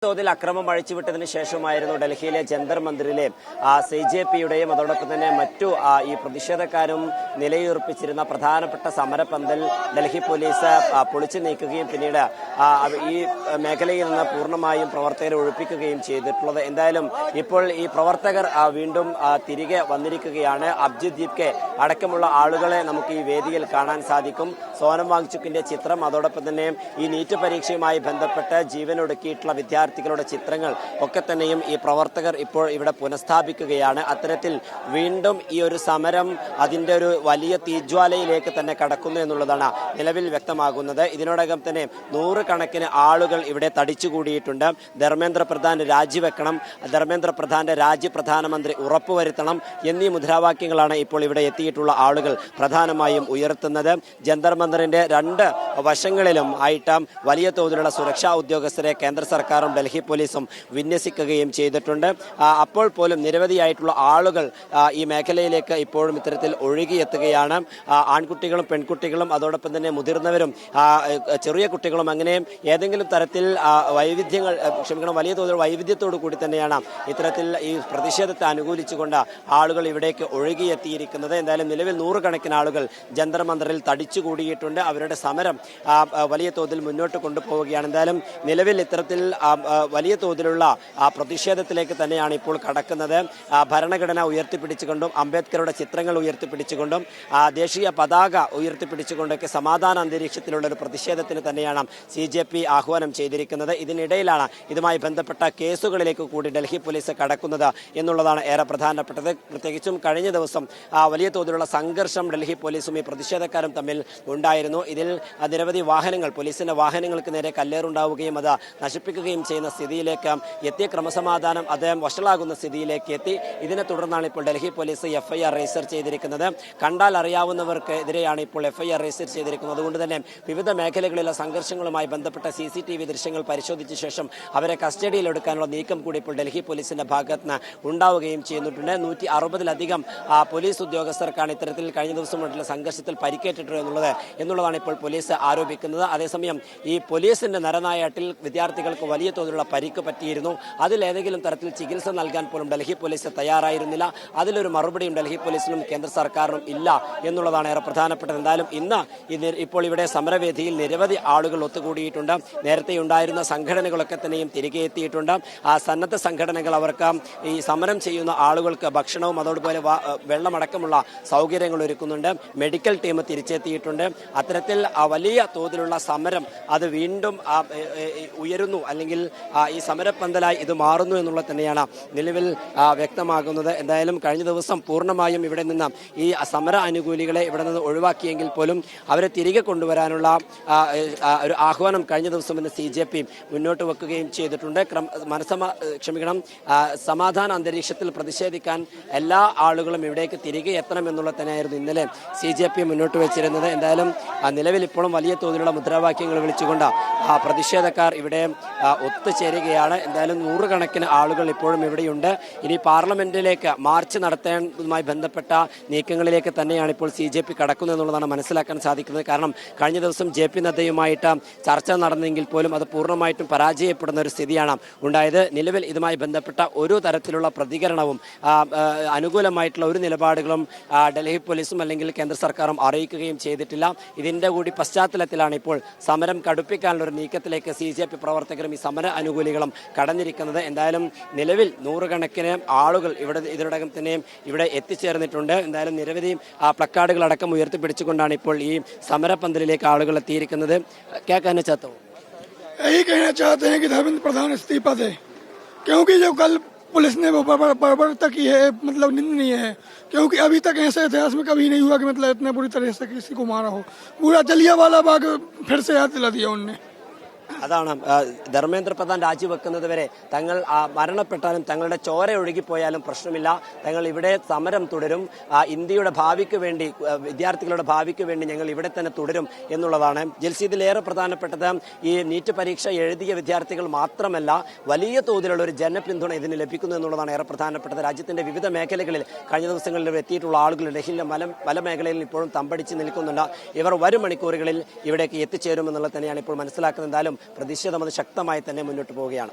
തോതിൽ അക്രമം അഴിച്ചുവിട്ടതിന് ശേഷമായിരുന്നു ഡൽഹിയിലെ ജന്തർ മന്ദിറിലെ CJPയുടെയും അതോടൊപ്പം തന്നെ മറ്റു ഈ പ്രതിഷേധക്കാരും നിലയുറപ്പിച്ചിരുന്ന പ്രധാനപ്പെട്ട സമരപന്തൽ ഡൽഹി പോലീസ് പൊളിച്ചു നീക്കുകയും പിന്നീട് ഈ മേഖലയിൽ നിന്ന് പൂർണ്ണമായും പ്രവർത്തകരെ ഒഴിപ്പിക്കുകയും ചെയ്തിട്ടുള്ളത്. എന്തായാലും ഇപ്പോൾ ഈ പ്രവർത്തകർ വീണ്ടും തിരികെ വന്നിരിക്കുകയാണ്. അബ്ജിത് ദീപ്കെ അടക്കമുള്ള ആളുകളെ നമുക്ക് ഈ വേദിയിൽ കാണാൻ സാധിക്കും. സോനം വാങ്ചുക്കിന്റെ ചിത്രം, അതോടൊപ്പം തന്നെ ഈ നീറ്റ് പരീക്ഷയുമായി ബന്ധപ്പെട്ട് ജീവനൊടുക്കിയിട്ടുള്ള വിദ്യാർത്ഥികളുടെ ചിത്രങ്ങൾ ഒക്കെ തന്നെയും ഈ പ്രവർത്തകർ ഇപ്പോൾ ഇവിടെ പുനഃസ്ഥാപിക്കുകയാണ്. അത്തരത്തിൽ വീണ്ടും ഈ ഒരു സമരം അതിന്റെ ഒരു വലിയ തീജ്വാലയിലേക്ക് തന്നെ കടക്കുന്നു എന്നുള്ളതാണ് നിലവിൽ വ്യക്തമാകുന്നത്. ഇതിനോടകം തന്നെ നൂറുകണക്കിന് ആളുകൾ ഇവിടെ തടിച്ചുകൂടിയിട്ടുണ്ട്. ധർമ്മേന്ദ്ര പ്രധാൻ രാജിവെക്കണം, ധർമ്മേന്ദ്ര പ്രധാന്റെ രാജി പ്രധാനമന്ത്രി ഉറപ്പുവരുത്തണം എന്നീ മുദ്രാവാക്യങ്ങളാണ് ഇപ്പോൾ ഇവിടെ എത്തിയിട്ടുള്ള ആളുകൾ പ്രധാനമായും ഉയർത്തുന്നത്. ജന്തർ മന്ദിറിന്റെ രണ്ട് വശങ്ങളിലും ആയിട്ട് വലിയ തോതിലുള്ള സുരക്ഷാ ഉദ്യോഗസ്ഥരെ കേന്ദ്ര സർക്കാരും ഡൽഹി പോലീസും വിന്യസിക്കുകയും ചെയ്തിട്ടുണ്ട്. അപ്പോൾ പോലും നിരവധിയായിട്ടുള്ള ആളുകൾ ഈ മേഖലയിലേക്ക് ഇപ്പോഴും ഇത്തരത്തിൽ ഒഴുകിയെത്തുകയാണ്. ആൺകുട്ടികളും പെൺകുട്ടികളും അതോടൊപ്പം തന്നെ മുതിർന്നവരും ചെറിയ കുട്ടികളും അങ്ങനെ ഏതെങ്കിലും തരത്തിൽ വലിയ തോതിൽ വൈവിധ്യത്തോടു കൂടി തന്നെയാണ് ഇത്തരത്തിൽ ഈ പ്രതിഷേധത്തെ അനുകൂലിച്ചുകൊണ്ട് ആളുകൾ ഇവിടേക്ക് ഒഴുകിയെത്തിയിരിക്കുന്നത്. എന്തായാലും നിലവിൽ നൂറുകണക്കിന് ആളുകൾ ജന്തർ മന്ദിറിൽ തടിച്ചുകൂടിയിട്ടുണ്ട്. അവരുടെ സമരം വലിയ തോതിൽ മുന്നോട്ട് കൊണ്ടുപോവുകയാണ്. എന്തായാലും നിലവിൽ ഇത്തരത്തിൽ വലിയ തോതിലുള്ള പ്രതിഷേധത്തിലേക്ക് തന്നെയാണ് ഇപ്പോൾ കടക്കുന്നത്. ഭരണഘടന ഉയർത്തിപ്പിടിച്ചുകൊണ്ടും അംബേദ്കറുടെ ചിത്രങ്ങൾ ഉയർത്തിപ്പിടിച്ചുകൊണ്ടും ദേശീയ പതാക ഉയർത്തിപ്പിടിച്ചുകൊണ്ടൊക്കെ സമാധാന അന്തരീക്ഷത്തിലുള്ള ഒരു പ്രതിഷേധത്തിന് തന്നെയാണ് CJP ആഹ്വാനം ചെയ്തിരിക്കുന്നത്. ഇതിനിടയിലാണ് ഇതുമായി ബന്ധപ്പെട്ട കേസുകളിലേക്ക് കൂടി ഡൽഹി പോലീസ് കടക്കുന്നത് എന്നുള്ളതാണ് ഏറെ പ്രധാനപ്പെട്ടത്. പ്രത്യേകിച്ചും കഴിഞ്ഞ ദിവസം വലിയ തോതിലുള്ള സംഘർഷം ഡൽഹി പോലീസും ഈ പ്രതിഷേധക്കാരും തമ്മിൽ ഉണ്ടായിരുന്നു. ഇതിൽ നിരവധി വാഹനങ്ങൾ, പോലീസിന്റെ വാഹനങ്ങൾക്ക് നേരെ കല്ലേറുണ്ടാവുകയും അത് നശിപ്പിക്കുകയും ചെയ്യുന്ന സ്ഥിതിയിലേക്ക് എത്തിയ ക്രമസമാധാനം അദ്ദേഹം വഷളാകുന്ന സ്ഥിതിയിലേക്ക് എത്തി. ഇതിനെ തുടർന്നാണ് ഇപ്പോൾ ഡൽഹി പോലീസ് FIR രജിസ്റ്റർ ചെയ്തിരിക്കുന്നത്. കണ്ടാൽ അറിയാവുന്നവർക്ക് എതിരെയാണ് ഇപ്പോൾ FIR രജിസ്റ്റർ ചെയ്തിരിക്കുന്നത്. അതുകൊണ്ട് തന്നെ വിവിധ മേഖലകളിലെ സംഘർഷങ്ങളുമായി ബന്ധപ്പെട്ട CCTV ദൃശ്യങ്ങൾ പരിശോധിച്ച ശേഷം അവരെ കസ്റ്റഡിയിൽ എടുക്കാനുള്ള നീക്കം കൂടി ഇപ്പോൾ ഡൽഹി പോലീസിന്റെ ഭാഗത്ത് നിന്ന് ഉണ്ടാവുകയും ചെയ്യുന്നുണ്ട്. 160-ലധികം പോലീസ് ഉദ്യോഗസ്ഥർക്കാണ് ഇത്തരത്തിൽ കഴിഞ്ഞ ദിവസമുള്ള സംഘർഷത്തിൽ പരിക്കേറ്റിട്ടുള്ളത് എന്നുള്ളതാണ് ഇപ്പോൾ പോലീസ് ആരോപിക്കുന്നത്. അതേസമയം ഈ പോലീസിന്റെ നരനായാട്ടിൽ വിദ്യാർത്ഥികൾക്ക് വലിയ തോതിലുള്ള പരിക്ക് പറ്റിയിരുന്നു. അതിലേതെങ്കിലും തരത്തിൽ ചികിത്സ നൽകാൻ പോലും ഡൽഹി പോലീസ് തയ്യാറായിരുന്നില്ല. അതിലൊരു മറുപടിയും ഡൽഹി പോലീസിനും കേന്ദ്ര സർക്കാരിനും ഇല്ല എന്നുള്ളതാണ് ഏറെ പ്രധാനപ്പെട്ടത്. എന്തായാലും ഇന്ന് ഇപ്പോൾ ഇവിടെ സമരവേദിയിൽ നിരവധി ആളുകൾ ഒത്തുകൂടിയിട്ടുണ്ട്. നേരത്തെ ഉണ്ടായിരുന്ന സംഘടനകളൊക്കെ തന്നെയും തിരികെ എത്തിയിട്ടുണ്ട്. ആ സന്നദ്ധ സംഘടനകൾ അവർക്ക് ഈ സമരം ചെയ്യുന്ന ആളുകൾക്ക് ഭക്ഷണവും അതോടുപോലെ വെള്ളമടക്കമുള്ള സൗകര്യങ്ങൾ ഒരുക്കുന്നുണ്ട്. മെഡിക്കൽ ടീം തിരിച്ചെത്തിയിട്ടുണ്ട്. അത്തരത്തിൽ വലിയ തോതിലുള്ള സമരം അത് വീണ്ടും ഉയരുന്നു, അല്ലെങ്കിൽ ഈ സമരപ്പന്തലായി ഇത് മാറുന്നു എന്നുള്ളത് തന്നെയാണ് നിലവിൽ വ്യക്തമാകുന്നത്. എന്തായാലും കഴിഞ്ഞ ദിവസം പൂർണ്ണമായും ഇവിടെ നിന്ന് ഈ സമര അനുകൂലികളെ ഇവിടെ നിന്ന് ഒഴിവാക്കിയെങ്കിൽ പോലും അവരെ തിരികെ കൊണ്ടുവരാനുള്ള ഒരു ആഹ്വാനം കഴിഞ്ഞ ദിവസം ഇന്ന് CJP മുന്നോട്ട് വെക്കുകയും ചെയ്തിട്ടുണ്ട്. സമാധാന അന്തരീക്ഷത്തിൽ പ്രതിഷേധിക്കാൻ എല്ലാ ആളുകളും ഇവിടേക്ക് തിരികെ എത്തണം എന്നുള്ളത് തന്നെയായിരുന്നു ഇന്നലെ CJP മുന്നോട്ട് വെച്ചിരുന്നത്. എന്തായാലും നിലവിൽ ഇപ്പോഴും വലിയ തോതിലുള്ള മുദ്രാവാക്യങ്ങൾ വിളിച്ചുകൊണ്ട് പ്രതിഷേധക്കാർ ഇവിടെ ഒത്തുചേരുകയാണ്. എന്തായാലും നൂറുകണക്കിന് ആളുകൾ ഇപ്പോഴും ഇവിടെയുണ്ട്. ഇനി പാർലമെന്റിലേക്ക് മാർച്ച് നടത്തുന്നതുമായി ബന്ധപ്പെട്ട നീക്കങ്ങളിലേക്ക് തന്നെയാണ് ഇപ്പോൾ CJP കടക്കുന്നത് എന്നുള്ളതാണ് മനസ്സിലാക്കാൻ സാധിക്കുന്നത്. കാരണം കഴിഞ്ഞ ദിവസം JP നദ്ദയുമായിട്ട് ചർച്ച നടന്നെങ്കിൽ പോലും അത് പൂർണ്ണമായിട്ടും പരാജയപ്പെടുന്ന ഒരു സ്ഥിതിയാണ് ഉണ്ടായത്. നിലവിൽ ഇതുമായി ബന്ധപ്പെട്ട ഒരു തരത്തിലുള്ള പ്രതികരണവും അനുകൂലമായിട്ടുള്ള ഒരു നിലപാടുകളും ഡൽഹി പോലീസും അല്ലെങ്കിൽ കേന്ദ്ര സർക്കാരും അറിയിക്കുകയും ചെയ്തിട്ടില്ല. ഇതിന്റെ കൂടി പശ്ചാത്തലത്തിലാണ് ഇപ്പോൾ സമരം കടുപ്പിക്കാനുള്ള ഒരു നീക്കത്തിലേക്ക് CJP പ്രവർത്തകരും ഈ സമര അനുകൂലികളും കടന്നിരിക്കുന്നത്. എന്തായാലും നിലവിൽ നൂറുകണക്കിന് ആളുകൾ ഇതിനോടകം തന്നെയും ഇവിടെ എത്തിച്ചേർന്നിട്ടുണ്ട്. എന്തായാലും നിരവധി പ്ലക്കാർഡുകൾ അടക്കം ഉയർത്തിപ്പിടിച്ചുകൊണ്ടാണ് ഇപ്പോൾ ഈ സമരപന്തലിലേക്ക് ആളുകൾ എത്തിയിരിക്കുന്നത്. കേൾക്കാൻ ചാത്തോ यही कहना चाहते हैं कि धर्मेंद्र प्रधान इस्तीफा दे, क्योंकि जो कल पुलिस ने वो बर्बरता की है, मतलब निंदनीय है। क्योंकि अभी तक ऐसे इतिहास में कभी नहीं हुआ कि मतलब इतने बुरी तरह से किसी को मारा हो। पूरा जलियांवाला बाग फिर से याद दिला दिया उनने. അതാണ് ധർമ്മേന്ദ്ര പ്രധാൻ രാജിവെക്കുന്നത് വരെ തങ്ങൾ മരണപ്പെട്ടാലും തങ്ങളുടെ ചോര ഒഴുകിപ്പോയാലും പ്രശ്നമില്ല, തങ്ങൾ ഇവിടെ സമരം തുടരും, ഇന്ത്യയുടെ ഭാവിക്ക് വേണ്ടി, വിദ്യാർത്ഥികളുടെ ഭാവിക്ക് വേണ്ടി ഞങ്ങൾ ഇവിടെ തന്നെ തുടരും എന്നുള്ളതാണ്. ഇതിലേറെ പ്രധാനപ്പെട്ടത് ഈ നീറ്റ് പരീക്ഷ എഴുതിയ വിദ്യാർത്ഥികൾ മാത്രമല്ല, വലിയ തോതിലുള്ള ഒരു ജനപിന്തുണ ഇതിന് ലഭിക്കുന്നു എന്നുള്ളതാണ് ഏറെ പ്രധാനപ്പെട്ടത്. രാജ്യത്തിന്റെ വിവിധ മേഖലകളിൽ കഴിഞ്ഞ ദിവസങ്ങളിൽ എത്തിയിട്ടുള്ള ആളുകൾ ഡൽഹിയിലെ പല മേഖലകളിൽ ഇപ്പോഴും തമ്പടിച്ച് നിൽക്കുന്നുണ്ട്. ഇവർ വരും മണിക്കൂറുകളിൽ ഇവിടേക്ക് എത്തിച്ചേരുമെന്നുള്ളത് തന്നെയാണ് ഇപ്പോൾ മനസ്സിലാക്കുന്നത്. എന്തായാലും പ്രതിഷേധം അത് ശക്തമായി തന്നെ മുന്നോട്ട് പോവുകയാണ്.